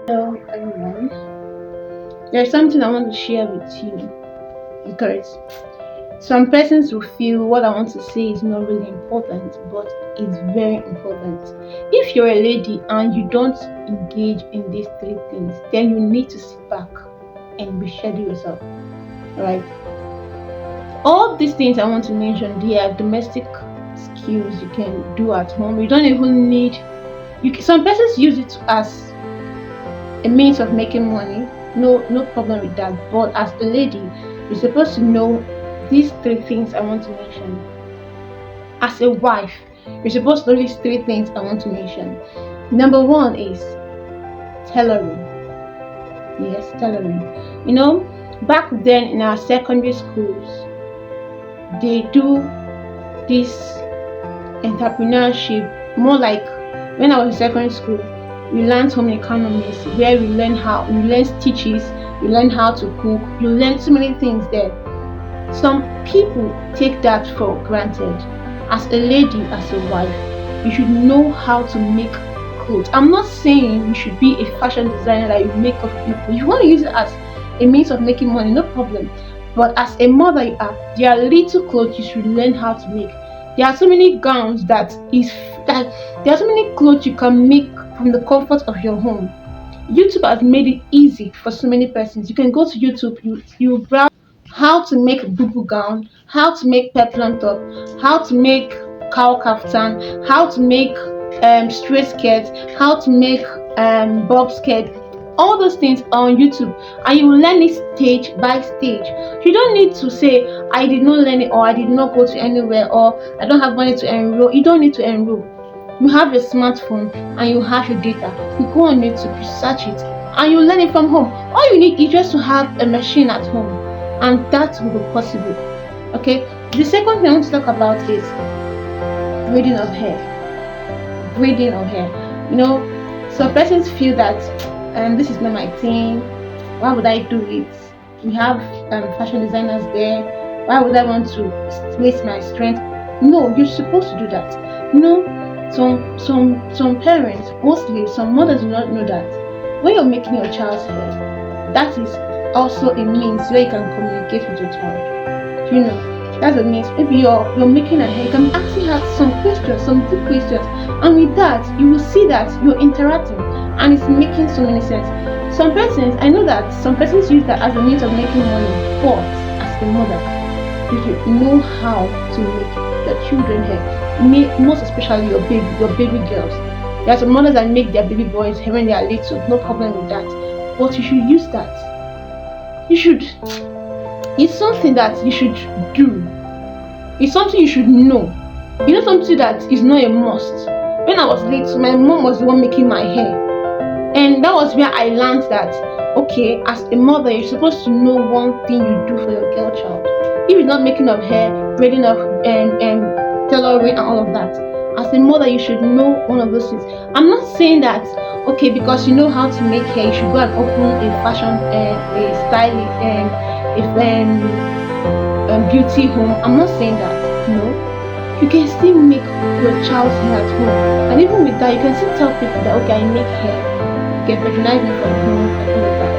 Hello, everyone. There's something I want to share with you because some persons will feel what I want to say is not really important, but it's very important. If you're a lady and you don't engage in these three things, then you need to sit back and reschedule yourself. Right? All these things I want to mention, they are domestic skills you can do at home. You don't even need. Some persons use it as a means of making money. No problem with that. But as a lady, you're supposed to know these three things I want to mention. As a wife, you're supposed to know these three things I want to mention. Number one is tailoring. Yes, tailoring. Back then in our secondary schools, they do this entrepreneurship more like when I was in secondary school. We learned home economics where we learn stitches, we learn how to cook, you learn so many things there. Some people take that for granted. As a lady, as a wife, you should know how to make clothes. I'm not saying you should be a fashion designer that you make up for people. You want to use it as a means of making money, no problem. But as a mother, there are little clothes you should learn how to make. There are so many gowns there are so many clothes you can make from the comfort of your home. YouTube has made it easy for so many persons. You can go to YouTube, you browse how to make bubu gown, how to make peplum top, how to make cow kaftan, how to make straight skirt, how to make bob skirt. All those things are on YouTube, and you will learn it stage by stage. You don't need to say I did not learn it, or I did not go to anywhere, or I don't have money to enroll. You don't need to enroll. You have your smartphone and you have your data. You go on YouTube, you search it, and you learn it from home. All you need is just to have a machine at home, and that will be possible. Okay. The second thing I want to talk about is braiding of hair. Braiding of hair. Some persons feel that this is not my thing. Why would I do it? We have fashion designers there. Why would I want to waste my strength? No, you're supposed to do that. Some parents, mostly some mothers, do not know that when you're making your child's hair, that is also a means where you can communicate with your child. That's a means. Maybe you're making a hair, you can actually have some questions, some deep questions, and with that you will see that you're interacting and it's making so many sense. I know that some persons use that as a means of making money, but as a mother, you should know how to make your children hair, most especially your baby girls. There are some mothers that make their baby boys hair when they are little, no problem with that. But you should use that. It's something that you should do. It's something you should know. Something that is not a must. When I was little, my mom was the one making my hair. And that was where I learned that, okay, as a mother, you're supposed to know one thing you do for your girl child. If it's not making of hair, braiding of tailoring and all of that, as a mother, you should know one of those things. I'm not saying that, okay, because you know how to make hair, you should go and open a fashion, a styling, beauty home. I'm not saying that. No. You can still make your child's hair at home, and even with that, you can still tell people that, okay, I make hair, you can patronize me from home and all of that.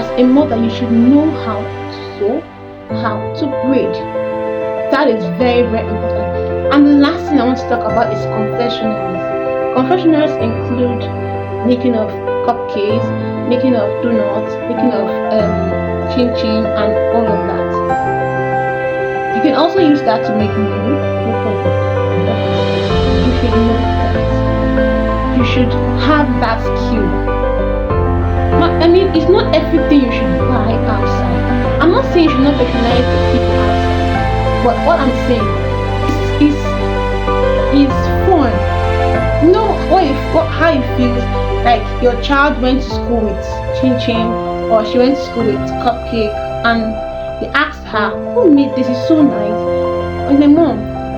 As a mother, you should know how to sew, how to braid. That is very, very important. And the last thing I want to talk about is confectionaries. Confectionaries include making of cupcakes, making of donuts, making of chin chin, and all of that. You can also use that to make money, no problem. You should know that. You should have that skill. It's not everything you should buy outside. I'm not saying you should not patronize the people outside, but what I'm saying is fun. How it feels like your child went to school with chin chin, or she went to school with cupcake, and they asked her, "Who made this? It's so nice." And the mom,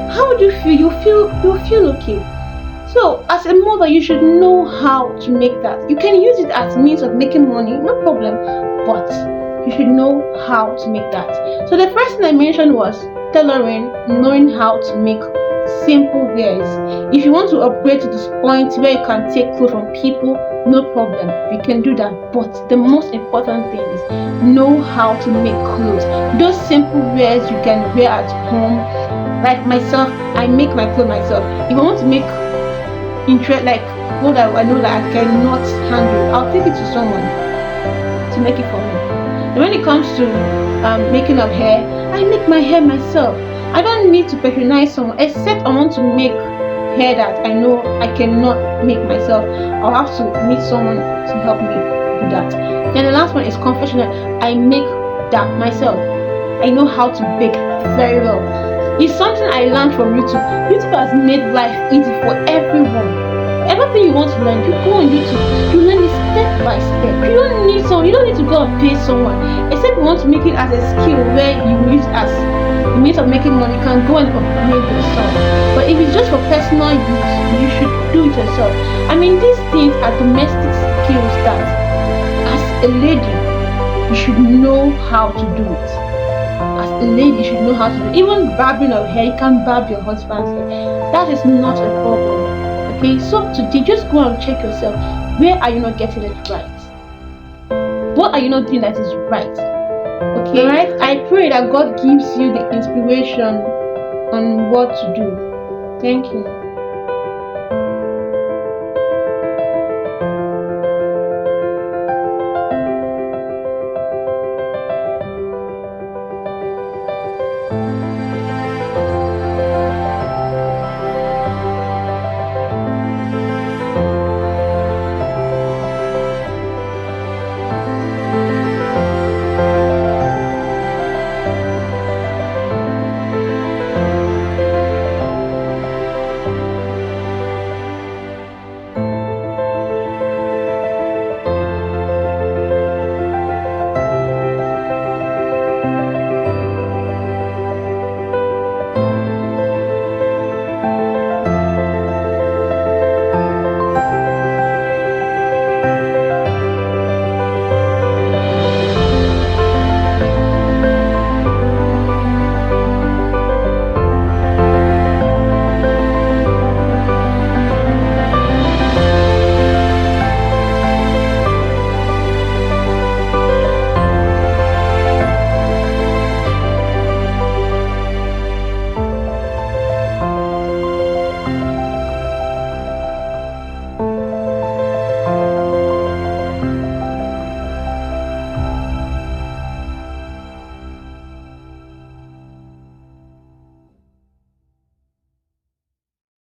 "How would you feel?" You feel okay. So as a mother, you should know how to make that. You can use it as a means of making money, no problem, but you should know how to make that. So the first thing I mentioned was tailoring, knowing how to make simple wears. If you want to upgrade to this point where you can take clothes from people, no problem, you can do that. But the most important thing is know how to make clothes. Those simple wears you can wear at home. Like myself, I make my clothes myself. If I want to make like what I know that I cannot handle, I'll take it to someone to make it for me. And when it comes to making of hair, I make my hair myself. I don't need to patronize someone, except I want to make hair that I know I cannot make myself. I'll have to meet someone to help me do that. Then the last one is confectionery. I make that myself. I know how to bake very well. It's something I learned from YouTube. YouTube has made life easy for everyone. Everything you want to learn, you go on YouTube. You learn it step by step. You don't need to go and pay someone. Except you want to make it as a skill where you use as the means of making money. You can go and upgrade yourself. But if it's just for personal use, you should do it yourself. I mean, these things are domestic skills that, as a lady, you should know how to do it. As a lady, you should know how to do it. Even barbing of hair, you can barb your husband's hair. That is not a problem. Okay, so today just go and check yourself. Where are you not getting it right? What are you not doing that is right? Okay, right? I pray that God gives you the inspiration on what to do. Thank you.